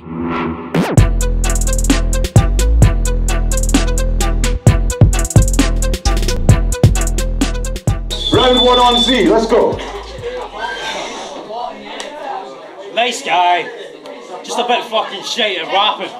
Round one on Z, let's go. Nice guy. Just a bit fucking shite at rapping.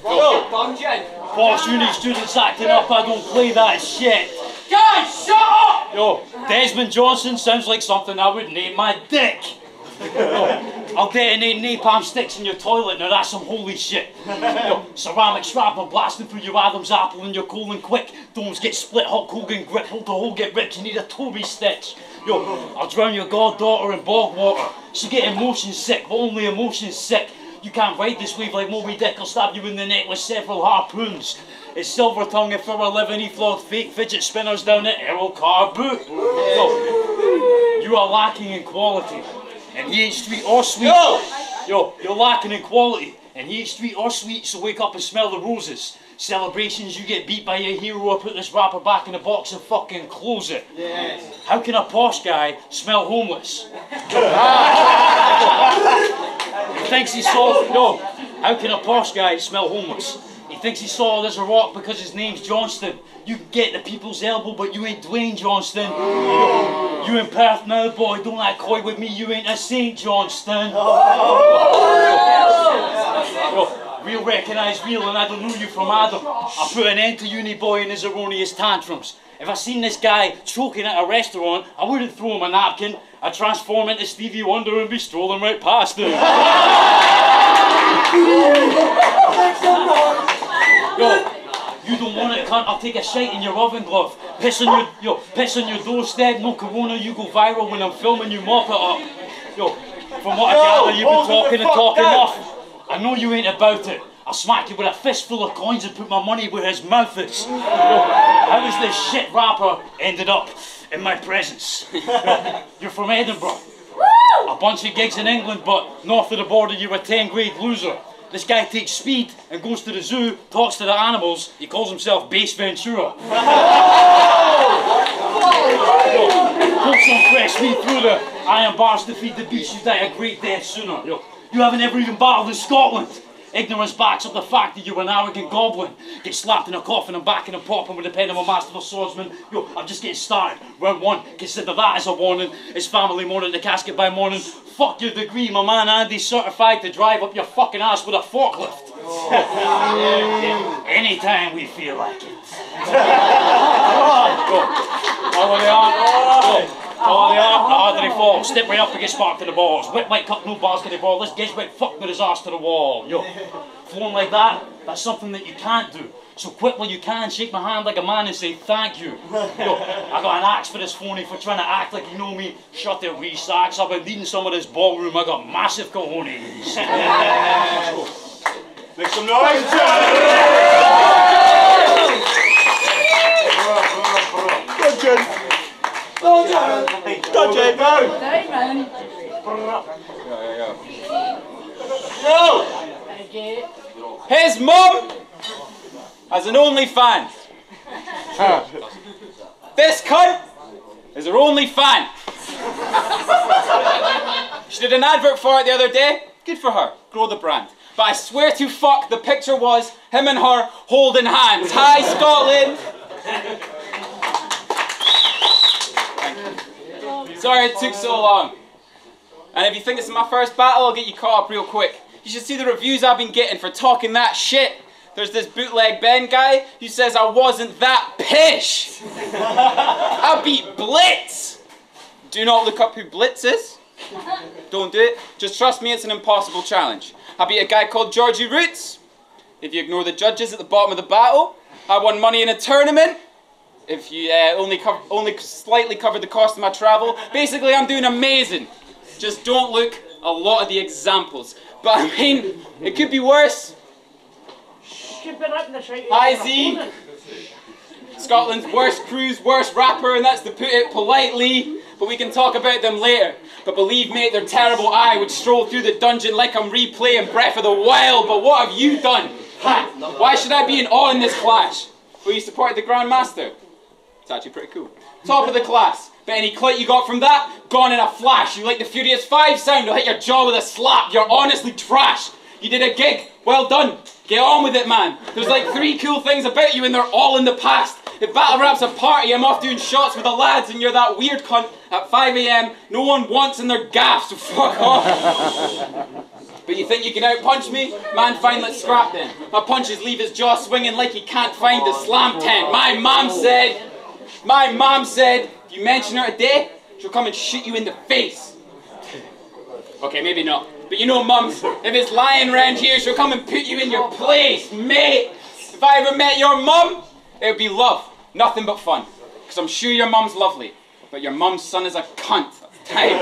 Posh uni students acting up, I don't play that shit. Guys, shut up! Yo, Desmond Johnson sounds like something I would name my dick. Yo, I'll detonate napalm sticks in your toilet, now that's some holy shit. Yo, ceramic shrapnel blasting through your Adam's apple and your colon quick. Domes get split, Hulk Hogan grip, hold the hole get ripped, you need a Toby stitch. Yo, I'll drown your goddaughter in bog water. She get emotion sick, but only emotion sick. You can't ride this wave like Moby Dick, I'll stab you in the neck with several harpoons. It's silver tongue and for a living he flogged fake fidget spinners down at Errol Car boot. Yo, you are lacking in quality. And he ain't street or sweet. Yo, you're lacking in quality. And he ain't street or sweet, so wake up and smell the roses. Celebrations, you get beat by your hero or put this rapper back in the box and fucking close it. Yes. How can a posh guy smell homeless? He thinks he saw, no, how can a posh guy smell homeless? He thinks he saw there's a rock because his name's Johnston. You can get the people's elbow, but you ain't Dwayne Johnston. You in Perth now, boy, don't act coy with me, you ain't a St. Johnston. Real recognise real and I don't know you from Adam. I put an end to uni boy and his erroneous tantrums. If I seen this guy choking at a restaurant, I wouldn't throw him a napkin. I'd transform into Stevie Wonder and be strolling right past him. Yo, you don't want it, cunt, I'll take a shite in your oven glove. Piss on your doorstep, no corona, you go viral when I'm filming you mop it up. Yo, from what I gather, you've been talking and talking off. I know you ain't about it. I'll smack you with a fistful of coins and put my money where his mouth is. Yo, how has this shit rapper ended up in my presence? Yo, you're from Edinburgh. A bunch of gigs in England, but north of the border you're a 10th grade loser. This guy takes speed and goes to the zoo, talks to the animals, he calls himself Base Ventura. Pokes some fresh meat through the iron bars to feed the beast, you die a great death sooner. Yo, you haven't ever even battled in Scotland. Ignorance backs up the fact that you're an arrogant goblin. Get slapped in a coffin and backing and popping with the pen of a masterful swordsman. Yo, I'm just getting started. Round one, consider that as a warning. It's family mourning, the casket by morning. Fuck your degree, my man Andy's certified to drive up your fucking ass with a forklift. Anytime we feel like it. Oh, they are. The harder they fall. Step right up and get sparked to the balls. Whip like cup, no bars to the ball. Let's get right fucked with his ass to the wall. Yo, flowing like that, that's something that you can't do. So quit while you can, shake my hand like a man and say thank you. Yo, I got an axe for this phony for trying to act like you know me. Shut their wee sacks. I've been leading some of this ballroom. I got massive cojones. Make some noise. Good, Jen. Go, Jen. Go, Jen. Yo! His mum has an OnlyFans. This cunt is her only fan. She did an advert for it the other day. Good for her. Grow the brand. But I swear to fuck, the picture was him and her holding hands. Hi, Scotland. Sorry it took so long. And if you think this is my first battle, I'll get you caught up real quick. You should see the reviews I've been getting for talking that shit. There's this bootleg Ben guy who says I wasn't that pish. I beat Blitz. Do not look up who Blitz is. Don't do it. Just trust me, it's an impossible challenge. I beat a guy called Georgie Roots. If you ignore the judges at the bottom of the battle, I won money in a tournament. If you only slightly covered the cost of my travel, basically I'm doing amazing. Just don't look a lot of the examples. But I mean, it could be worse. Hi Z. Scotland's worst cruise, worst rapper, and that's to put it politely. But we can talk about them later. But believe me, their terrible eye would stroll through the dungeon like I'm replaying Breath of the Wild. But what have you done? Ha! Why should I be in awe in this clash? Well, you supported the Grandmaster. It's actually pretty cool. Top of the class. But any clout you got from that, gone in a flash. You like the Furious 5 sound, I'll hit your jaw with a slap. You're honestly trash. You did a gig. Well done. Get on with it, man. There's like 3 cool things about you and they're all in the past. If battle rap's a party, I'm off doing shots with the lads and you're that weird cunt at 5 AM no one wants in their gaff, so fuck off. But you think you can outpunch me? Man, fine, let's scrap then. My punches leave his jaw swinging like he can't find the slam tent. My mom said, if you mention her today, she'll come and shoot you in the face. Okay, maybe not. But you know, mums, if it's lying around here, she'll come and put you in your place, mate. If I ever met your mum, it would be love. Nothing but fun. Because I'm sure your mum's lovely, but your mum's son is a cunt. That's time.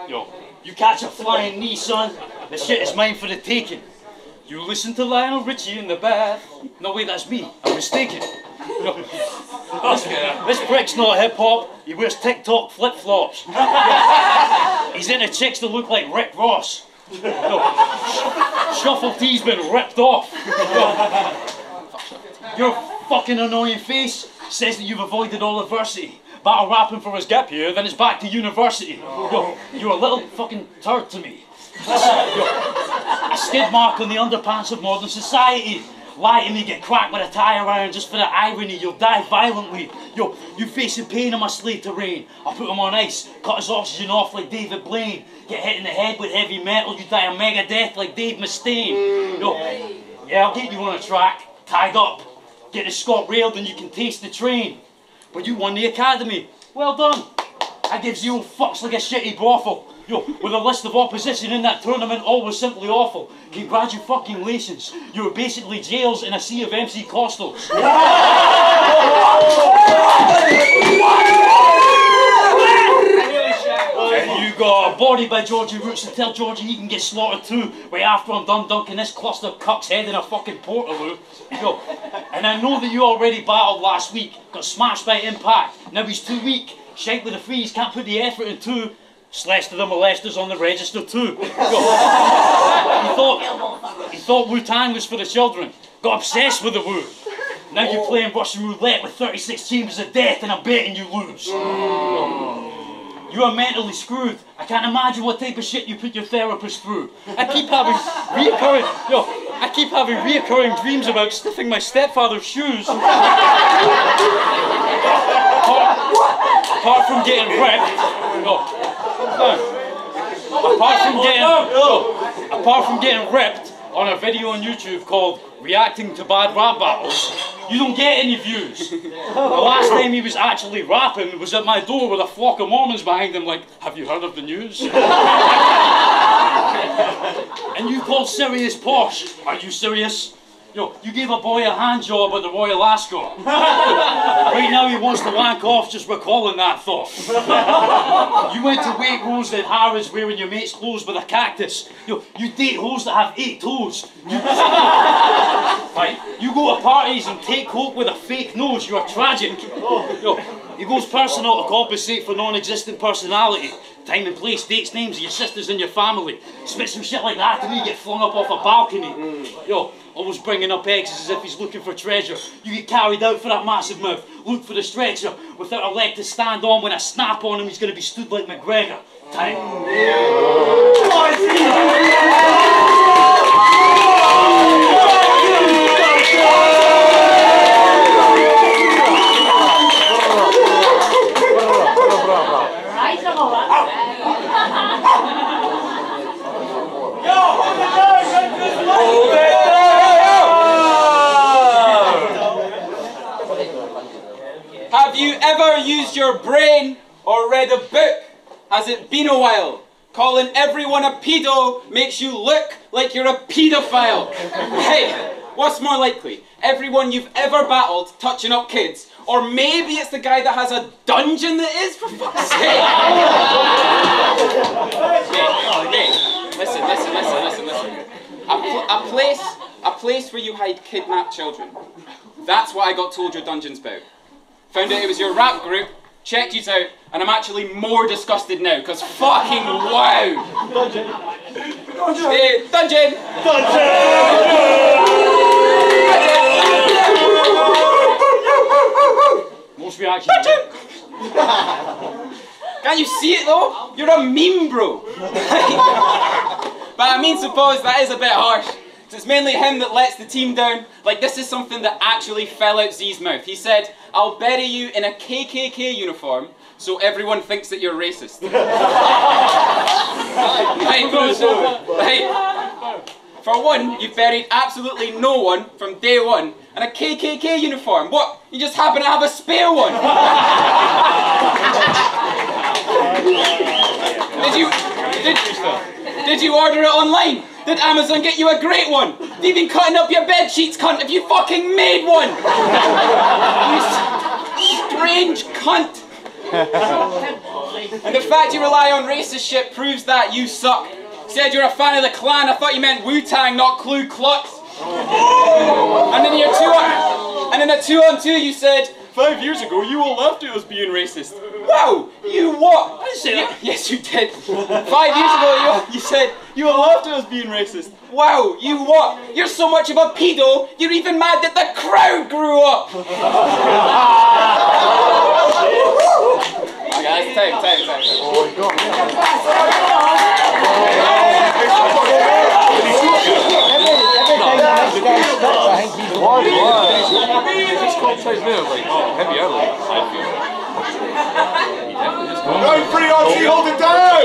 Yo, you catch a flying knee, son. The shit is mine for the taking. You listen to Lionel Richie in the bath. No, wait, that's me. I'm mistaken. No. This prick's not hip-hop. He wears TikTok flip-flops. He's into chicks that look like Rick Ross. No. Shuffle T's been ripped off. Your fucking annoying face says that you've avoided all adversity. Battle rapping for his gap year, then it's back to university. Yo, you're a little fucking turd to me. A skid mark on the underpants of modern society. Lie to me, get cracked with a tire iron just for the irony, you'll die violently. Yo, you facing pain on my slate terrain. I'll put him on ice, cut his oxygen off like David Blaine. Get hit in the head with heavy metal, you die a mega death like Dave Mustaine. Yo, yeah, I'll get you on a track, tied up. Get the Scott railed and you can taste the train. But you won the academy. Well done. I give 0 fucks like a shitty brothel. Yo, with a list of opposition in that tournament, all was simply awful. Congratulations. You were basically jails in a sea of MC Costals. And you got a body by Georgie Roots to tell Georgie he can get slaughtered too. Right after I'm done dunking this cluster cuck's head in a fucking Portaloo. Yo, and I know that you already battled last week, got smashed by Impact. Now he's too weak. Shite with the freeze, can't put the effort into. Slester the molesters on the register too. He thought Wu-Tang was for the children. Got obsessed with the Wu. Now you're playing Russian roulette with 36 chambers of death and I'm betting you lose. You are mentally screwed. I can't imagine what type of shit you put your therapist through. I keep having reoccurring dreams about sniffing my stepfather's shoes. Apart from getting ripped. Apart from getting ripped on a video on YouTube called Reacting to Bad Rap Battles, you don't get any views. The last time he was actually rapping was at my door with a flock of Mormons behind him like, have you heard of the news? And you call serious posh. Are you serious? Yo, you gave a boy a hand job at the Royal Ascot. Right now he wants to wank off just recalling that thought. You went to Waitrose at Harrods wearing your mate's clothes with a cactus. Yo, you date hoes that have 8 toes. Right? You go to parties and take coke with a fake nose. You are tragic. Yo, he goes personal to compensate for non-existent personality. Time and place, dates, names of your sisters and your family. Spit some shit like that to me, get flung up off a balcony. Yo, always bringing up eggs as if he's looking for treasure. You get carried out for that massive mouth. Look for the stretcher. Without a leg to stand on, when I snap on him, he's going to be stood like McGregor. Time. Have you ever used your brain or read a book? Has it been a while? Calling everyone a pedo makes you look like you're a pedophile. Hey, what's more likely? Everyone you've ever battled touching up kids? Or maybe it's the guy that has a dungeon that is, for fuck's sake. Listen. A place where you hide kidnapped children. That's what I got told your dungeon's about. Found out it was your rap group, checked you out, and I'm actually more disgusted now, because fucking wow! Dungeon! Most reactions. Can't you see it though? You're a meme, bro. But I mean, suppose that is a bit harsh. It's mainly him that lets the team down. Like, this is something that actually fell out Z's mouth. He said, "I'll bury you in a KKK uniform so everyone thinks that you're racist." Right. For one, you've buried absolutely no one from day one in a KKK uniform. What? You just happen to have a spare one? Did you order it online? Did Amazon get you a great one? Have you been cutting up your bed sheets, cunt? Have you fucking made one? You strange cunt. And the fact you rely on racist shit proves that you suck. You said you're a fan of the Klan. I thought you meant Wu-Tang, not Ku Klux. And then in a 2-on-2 you said, 5 years ago you all laughed at us being racist. Wow, you what? I didn't say that. Yes, you did. 5 years ago you said you all laughed at us being racist. Wow, you what? You're so much of a pedo, you're even mad that the crowd grew up. Okay, take. Oh, he got me. Round 3 on Z, hold it down!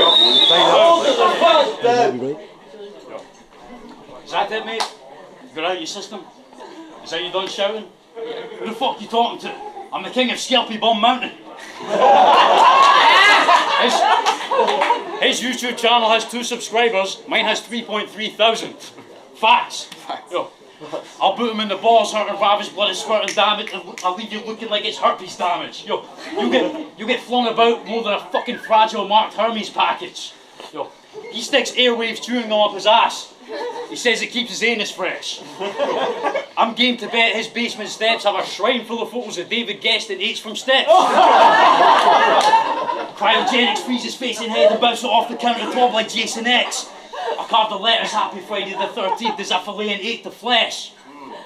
Is that it, mate? Got out your system? Is that you done shouting? Who the fuck you talking to? I'm the king of Scalpy Bomb Mountain. His YouTube channel has 2 subscribers, mine has 3.3 thousand. Facts. Yo, I'll boot him in the balls, hurting, ravage, blood is squirting damage, and I'll leave you looking like it's herpes damage. Yo, you get flung about more than a fucking fragile marked Hermes package. Yo, he sticks airwaves chewing gum up his ass. He says it keeps his anus fresh. I'm game to bet his basement steps have a shrine full of photos of David Guest and H from Steps. Cryogenics freeze his face and head and bounce it off the countertop like Jason X. I carved the letters Happy Friday the 13th as I fillet and ate the flesh.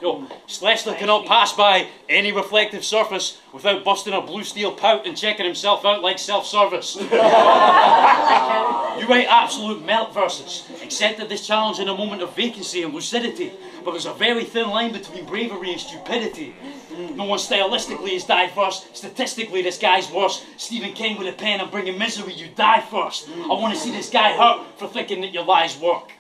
Yo, Slester cannot pass by any reflective surface without busting a blue steel pout and checking himself out like self-service. You write absolute melt verses, accepted this challenge in a moment of vacancy and lucidity, but there's a very thin line between bravery and stupidity. No one stylistically is diverse, statistically this guy's worse. Stephen King with a pen and bringing misery, you die first. I want to see this guy hurt for thinking that your lies work.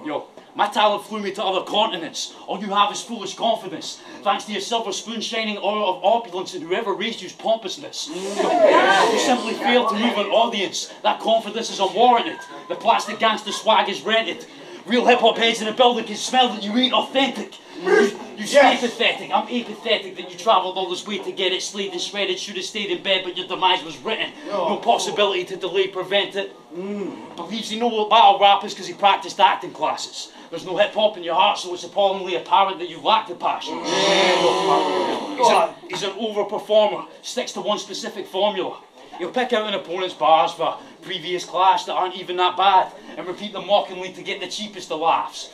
Yo, my talent flew me to other continents. All you have is foolish confidence. Thanks to your silver spoon shining aura of opulence and whoever raised you's pompousness. You simply failed to move an audience. That confidence is unwarranted. The plastic gangster swag is rented. Real hip-hop heads in the building can smell that you ain't authentic. You stay pathetic. I'm apathetic that you travelled all this way to get it slaved and shredded. Should have stayed in bed, but your demise was written. No possibility to delay, prevent it. Believes he knows battle rappers because he practiced acting classes. There's no hip-hop in your heart, so it's appallingly apparent that you lack the passion. He's an over-performer, sticks to one specific formula. He'll pick out an opponent's bars for previous clash that aren't even that bad and repeat them mockingly to get the cheapest of laughs.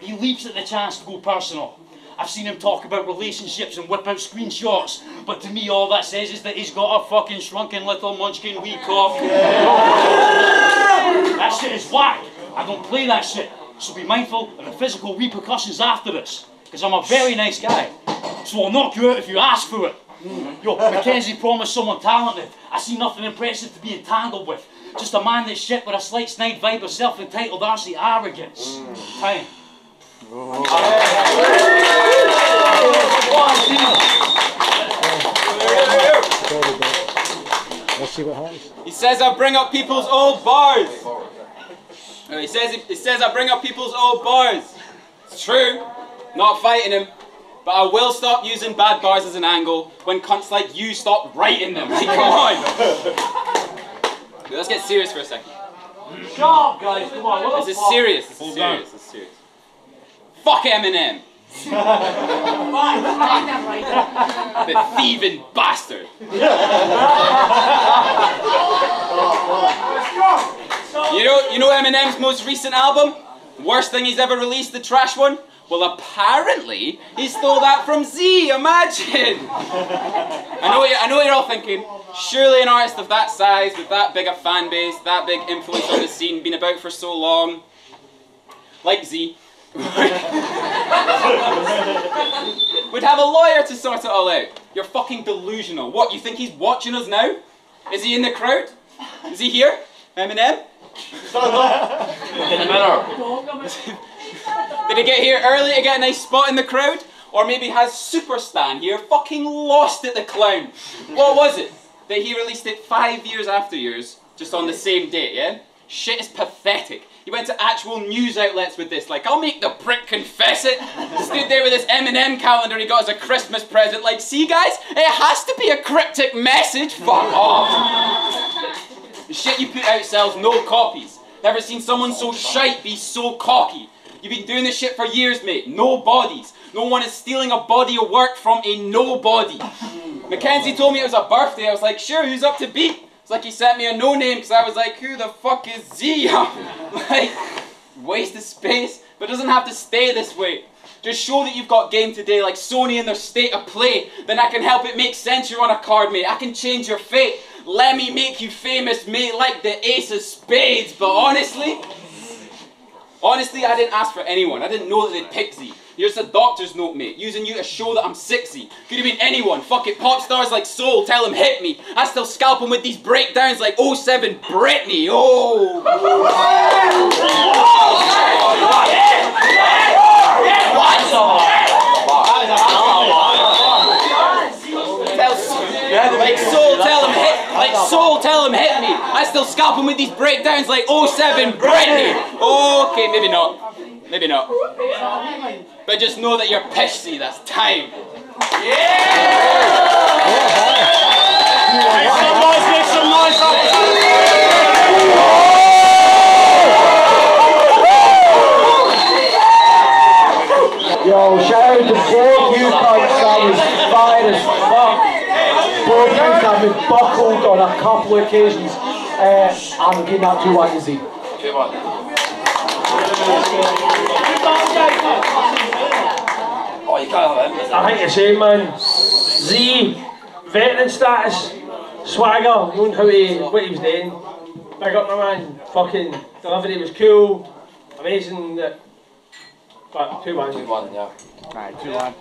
He leaps at the chance to go personal. I've seen him talk about relationships and whip out screenshots, but to me all that says is that he's got a fucking shrunken little munchkin wee cock. That shit is whack. I don't play that shit. So be mindful of the physical repercussions after this, because I'm a very nice guy. So I'll knock you out if you ask for it. Yo, Mackenzie promised someone talented. I see nothing impressive to be entangled with. Just a man that's shit with a slight snide vibe of self-entitled arsey arrogance. Time. Let's see what happens. He says I bring up people's old bars. He says I bring up people's old bars. It's true. Not fighting him. But I will stop using bad bars as an angle when cunts like you stop writing them. Like, come on. Let's get serious for a second. Shut up, guys. Come on. This is serious. This is serious. This is serious. Fuck Eminem. The thieving bastard. You know Eminem's most recent album? Worst thing he's ever released, the trash one? Well, apparently, he stole that from Z, imagine! I know what you're all thinking. Surely an artist of that size, with that big a fan base, that big influence on the scene, been about for so long, like Z, would have a lawyer to sort it all out. You're fucking delusional. What, you think he's watching us now? Is he in the crowd? Is he here? Eminem? Did he get here early to get a nice spot in the crowd? Or maybe has Super Stan here fucking lost it, the clown? What was it? That he released it 5 years after yours, just on the same date, yeah? Shit is pathetic. He went to actual news outlets with this, like, I'll make the prick confess it. Stood there with his Eminem calendar he got as a Christmas present, like, see guys, it has to be a cryptic message, fuck off. The shit you put out sells no copies. Never seen someone so shite be so cocky. You've been doing this shit for years, mate. No bodies. No one is stealing a body of work from a nobody. Mackenzie told me it was a birthday. I was like, sure, who's up to beat? It's like he sent me a no-name because I was like, who the fuck is Z? Like, waste of space, but it doesn't have to stay this way. Just show that you've got game today like Sony in their state of play. Then I can help it make sense you're on a card, mate. I can change your fate. Let me make you famous, mate, like the ace of spades. But honestly, I didn't ask for anyone. I didn't know that they'd pick Z. You're just a doctor's note, mate, using you to show that I'm 6Z. Could have been anyone. Fuck it, pop stars like Soul, tell him hit me. I still scalp him with these breakdowns like 07 Britney. Oh! Like Soul, tell him hit me. I still scalp him with these breakdowns like 07 Britney. Okay, maybe not. Maybe not. But just know that you're pissy, that's time. Make some noise. Yo, shout out to both you punks, that was fire as fuck. Both times I've been buckled on a couple of occasions. I'm giving that 2-1 to Z. 2-1. Oh, you can't have him. I think the same, man. Z, veteran status, swagger, knowing what he was doing. Big up my man, fucking delivery was cool, amazing. But 2-1. 2-1, yeah. Right, 2-1.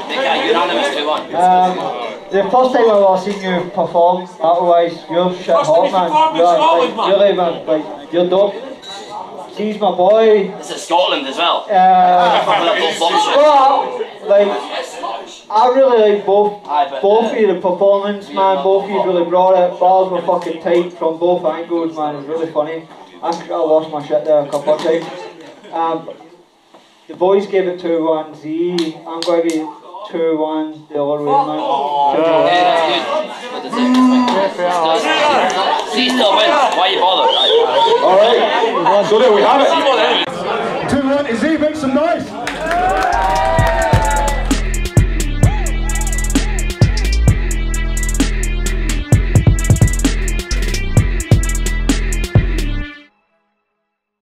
They got unanimous 2-1. The first time I've ever seen you perform, battle-wise, you're shit hot, man. Really, man, like, you're dope. He's my boy. This is Scotland as well. Well, like, I really like both of you, the performance, man. Both of you really brought it. Bars were fucking tight from both angles, man. It was really funny. I think I lost my shit there a couple of times. The boys gave it 2-1 Z. I'm going to give it 2-1 the other way, man. Z still wins. Why are you bothered? Alright, so there we have it. 2-1 Z, make some noise.